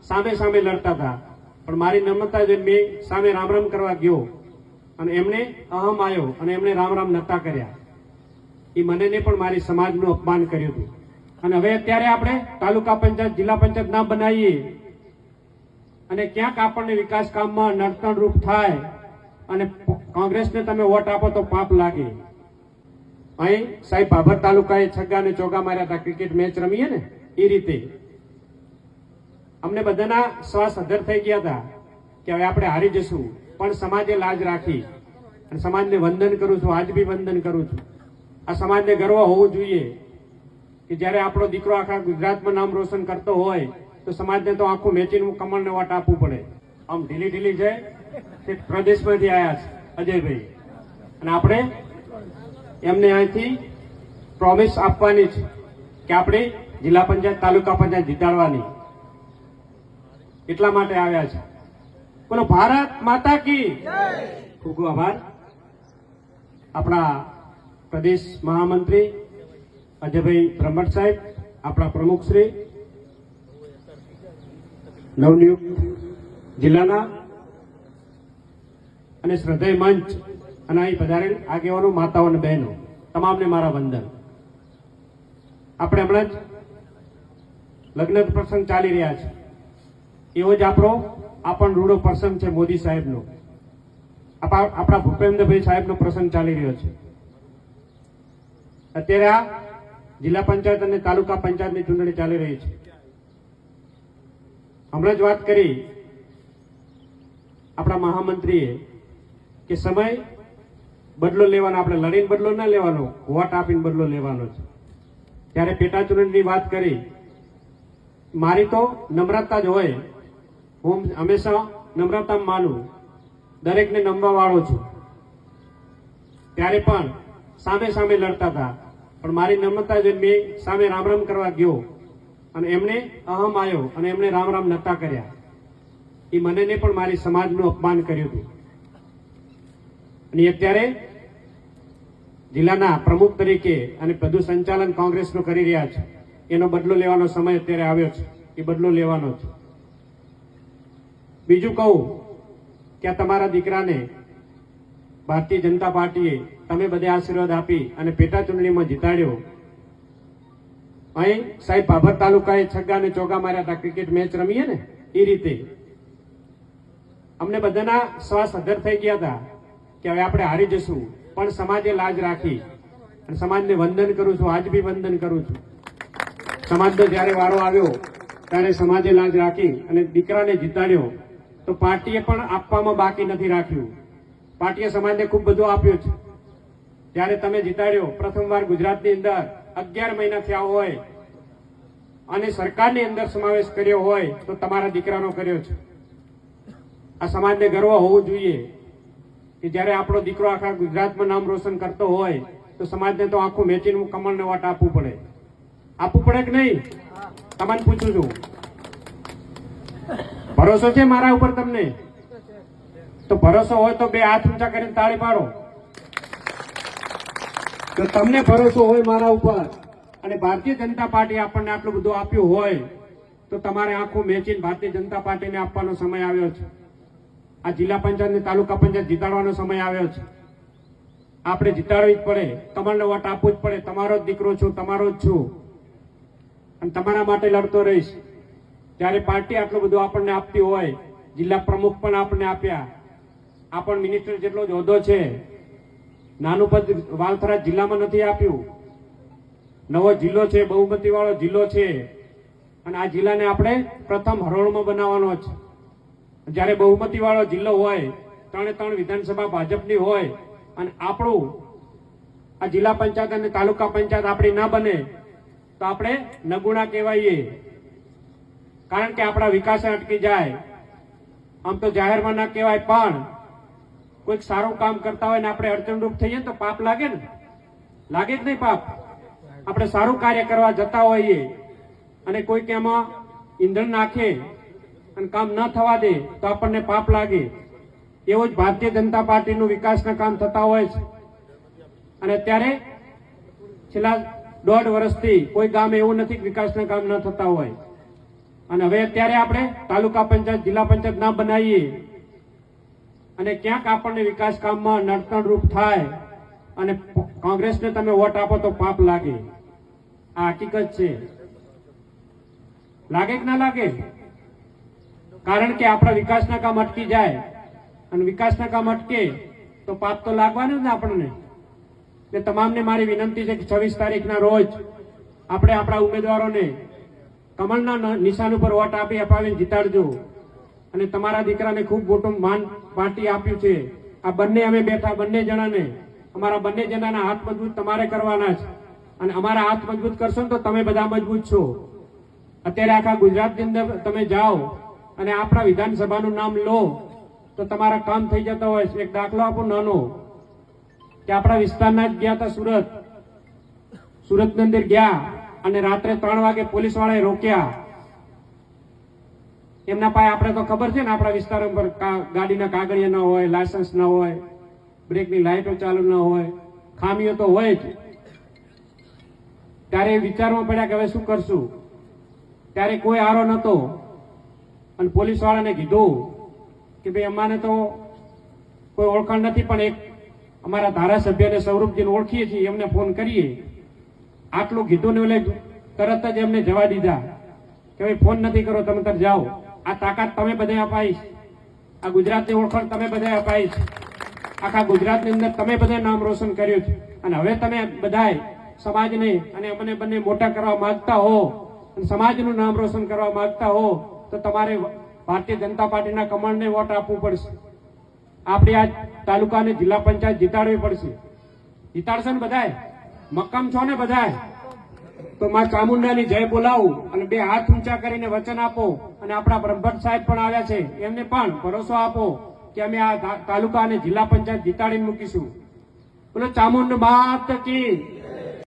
સામે સામે લડતા હતા, પણ મારી નમ્રતા જોઈને મેં સામે રામ રામ કરવા ગયો અને એમને અહમ આવ્યો અને એમણે રામ રામ નતા કર્યા. એ મને ને પણ મારી સમાજનું અપમાન કર્યું હતું. અને હવે અત્યારે આપણે તાલુકા પંચાયત જિલ્લા પંચાયત ના બનાવીએ અને ક્યાંક આપણને વિકાસ કામમાં નડતરરૂપ થાય અને કોંગ્રેસને તમે વોટ આપો તો પાપ લાગે. અહીં સાહેબ ભાભર તાલુકાએ છગ્ગા અને ચોગ્ગા માર્યા હતા, ક્રિકેટ મેચ રમીએ ને એ રીતે અમને બધાના શ્વાસ અધર થઈ ગયા હતા કે હવે આપણે હારી જશું, પણ સમાજે લાજ રાખી અને સમાજને વંદન કરું છું. આજ બી વંદન કરું છું. આ સમાજને ગર્વ હોવું જોઈએ કે જ્યારે આપણો દીકરો આખા ગુજરાતમાં નામ રોશન કરતો હોય તો સમાજને તો આખું મેચીને કમળને વોટ આપવું પડે. આમ ઢીલી ઢીલી છે તે પ્રદેશમાંથી આવ્યા છે અજયભાઈ, અને આપણે એમને અહીંથી પ્રોમિસ આપવાની છે કે આપણે જિલ્લા પંચાયત તાલુકા પંચાયત જીતાડવાની. એટલા માટે આવ્યા છે. બોલો ભારત માતા કી ખૂબ ખૂબ આભાર. આપણા પ્રદેશ મહામંત્રી અજયભાઈ બ્રહ્મટ સાહેબ, આપણા પ્રમુખ શ્રી, નવનિયુક્ત જિલ્લાના અને શ્રદ્ધેય મંચ અને અહીં પધારેલ આગેવાનો, માતાઓ અને બહેનો, તમામને મારા વંદન. આપણે હમણાં જ લગ્ન પ્રસંગ ચાલી રહ્યા છે. એવો જ આપણો રૂડો પ્રસંગ છે મોદી સાહેબનો, આપણા ભૂપેન્દ્રભાઈ સાહેબનો પ્રસંગ ચાલી રહ્યો છે. અત્યારે આ જિલ્લા પંચાયત અને તાલુકા પંચાયતની ચૂંટણી ચાલી રહી છે. હમણાં જ વાત કરી આપણા મહામંત્રીએ કે સમય બદલો લેવાનો, આપણે લડીને બદલો ના લેવાનો, વોટ આપીને બદલો લેવાનો છે. ત્યારે પેટા ચૂંટણીની વાત કરી, મારી તો નમ્રતા જ હોય. હું હંમેશા નમ્રતા માનું, દરેકને નમવા વાળો છું. ત્યારે પણ સામે સામે લડતા હતા, પણ મારી નમ્રતા જોઈને મેં સામે રામ રામ કરવા ગયો અને એમને અહમ આવ્યો અને એમણે રામ રામ નતા કર્યા. એ મને ને પણ મારી સમાજનું અપમાન કર્યું હતું. અને અત્યારે જિલ્લાના પ્રમુખ તરીકે અને બધું સંચાલન કોંગ્રેસનું કરી રહ્યા છે. એનો બદલો લેવાનો સમય અત્યારે આવ્યો છે. એ બદલો લેવાનો છે. બીજું કહું કે આ તમારા દીકરાને ભારતીય જનતા પાર્ટીએ તમે બધે આશીર્વાદ આપી અને પેટા ચૂંટણીમાં જીતાડ્યો. અહીં સાહેબ ભાભર તાલુકાએ છગ્ગા અને ચોગ્ગા માર્યા હતા, ક્રિકેટ મેચ રમીએ ને એ રીતે અમને બધાના શ્વાસ અધર થઈ ગયા હતા કે હવે આપણે હારી જશું, પણ સમાજે લાજ રાખી અને સમાજને વંદન કરું છું. આજ બી વંદન કરું છું. સમાજનો જયારે વારો આવ્યો ત્યારે સમાજે લાજ રાખી અને દીકરાને જીતાડ્યો. તો પાર્ટીએ પણ આપવામાં બાકી નથી રાખ્યું. પાર્ટીએ સમાજને ખૂબ બધું આપ્યું છે. જ્યારે તમે જીતાડ્યો, પ્રથમવાર ગુજરાતની અંદર 11 મહિના થયા હોય અને સરકારની અંદર સમાવેશ કર્યો હોય તો તમારા દીકરાનો કર્યો છે. આ સમાજને ગર્વ હોવું જોઈએ કે જ્યારે આપણો દીકરો આખા ગુજરાતમાં નામ રોશન કરતો હોય તો સમાજને તો આખું મેચીને કમળને વોટ આપવું પડે. આપવું પડે કે નહીં? તમને પૂછું છું, ભરોસો છે મારા ઉપર તમને? તો ભરોસો હોય તો બે હાથ ઊંચા કરીને તાળી પાડો. તો તમને ભરોસો હોય મારા ઉપર અને ભારતીય જનતા પાર્ટી આપણને આટલું બધું આપ્યું હોય તો તમારે આખું મેચીને ભારતીય જનતા પાર્ટીને આપવાનો સમય આવ્યો છે. આ જિલ્લા પંચાયત અને તાલુકા પંચાયત જીતાડવાનો સમય આવ્યો છે. આપણે જીતાડવી જ પડે. તમારે વોટ આપવું જ પડે. તમારો જ દીકરો છું, તમારો જ છું અને તમારા માટે લડતો રહીશ. જ્યારે પાર્ટી આટલું બધું આપણને આપતી હોય, જિલ્લા પ્રમુખ પણ આપણને આપ્યા, આ પણ મિનિસ્ટર જેટલો જ હોદ્દો છે. નાનું પદ વાલથરા જિલ્લામાં નથી આપ્યું. નવો જિલ્લો છે, બહુમતી વાળો જિલ્લો છે અને આ જિલ્લાને આપણે પ્રથમ હરોળમાં બનાવવાનો છે. જ્યારે બહુમતી વાળો જિલ્લો હોય, 3 વિધાનસભા ભાજપની હોય અને આપણું આ જિલ્લા પંચાયત અને તાલુકા પંચાયત આપણી ના બને તો આપણે નગુણા કહેવાઈએ. કારણ કે આપણા વિકાસ અટકી જાય. આમ તો જાહેરમાં ના કહેવાય, પણ કોઈક સારું કામ કરતા હોય ને આપણે અડચણરૂપ થઈએ તો પાપ લાગે ને? લાગે જ નહીં પાપ? આપણે સારું કાર્ય કરવા જતા હોઈએ અને કોઈક એમાં ઈંધણ નાખે અને કામ ન થવા દે તો આપણને પાપ લાગે. એવું જ ભારતીય જનતા પાર્ટીનું વિકાસના કામ થતા હોય છે. અને અત્યારે છેલ્લા 1.5 વર્ષથી કોઈ ગામ એવું નથી કે વિકાસના કામ ન થતા હોય. અને હવે અત્યારે આપણે તાલુકા પંચાયત જિલ્લા પંચાયત ના બનાવીએ અને ક્યાંક આપણને વિકાસ કામમાં નડતરરૂપ થાય અને કોંગ્રેસને તમે વોટ આપો તો પાપ લાગે. આ હકીકત છે. લાગે કે ના લાગે? કારણ કે આપણા વિકાસના કામ અટકી જાય અને વિકાસના કામ અટકે તો પાપ તો લાગવાનું જ ને આપણને. એટલે તમામને મારી વિનંતી છે કે 26 તારીખના રોજ આપણે આપણા ઉમેદવારોને કમળના નિશાન ઉપર વોટ આપી અપાવીને જીતાડજો. અને તમારા દીકરાને ખૂબ મોટું માન પાર્ટી આપ્યું છે. આ બંને અમે બેઠા બંને જણાને અમારા બંને જણાના હાથ મજબૂત તમારે કરવાના છે અને અમારા હાથ મજબૂત કરશો ને તો તમે બધા મજબૂત છો. અત્યારે આખા ગુજરાતની અંદર તમે જાઓ અને આપણા વિધાનસભાનું નામ લો તો તમારા કામ થઈ જતા હોય. એક દાખલો આપો નાનો કે આપણા વિસ્તારના જ ગયા હતા સુરતની અંદર ગયા અને રાત્રે 3 વાગે પોલીસ વાળાએ રોક્યા. એમના પાસે આપણે તો ખબર છે ને આપણા વિસ્તાર પર ગાડીના કાગળિયા ન હોય, લાયસન્સ ન હોય, બ્રેકની લાઇટો ચાલુ ન હોય, ખામીઓ તો હોય જ. ત્યારે વિચારવા પડ્યા કે હવે શું કરશું. ત્યારે કોઈ આરો નતો અને પોલીસ વાળાને કીધું કે ભાઈ અમાને તો કોઈ ઓળખાણ નથી પણ એક અમારા ધારાસભ્યને સ્વરૂપજીને ઓળખીએ છીએ એમને ફોન કરીએ. આટલું કીધું ને એટલે તરત જ એમને જવા દીધા કે ભાઈ ફોન નથી કરો, તમે તર જાઓ. આ તાકાત તમે બધા અપાઈશ, આ ગુજરાતની ઓળખાણ તમે બધા અપાઈશ, આખા ગુજરાતની અંદર તમે બધા નામ રોશન કર્યું છે. અને હવે તમે બધાય સમાજને અને અમને બંને મોટા કરવા માંગતા હો અને સમાજનું નામ રોશન કરવા માંગતા હો તો તમારે ભારતીય જનતા પાર્ટીના કમળને વોટ આપવું પડશે. આપણે આ તાલુકા અને જિલ્લા પંચાયત જીતાડવી પડશે. જીતાડશો ને બધાય? મક્કમ છો ને બધાય? તો માં ચામુંડાની જય બોલાવું અને 2 હાથ ઊંચા કરીને વચન આપો. અને આપણા બ્રહ્મભટ્ટ સાહેબ પણ આવ્યા છે, એમને પણ ભરોસો આપો કે અમે આ તાલુકા અને જિલ્લા પંચાયત જીતાડીને મૂકીશું. બોલો ચામુંડ માત કી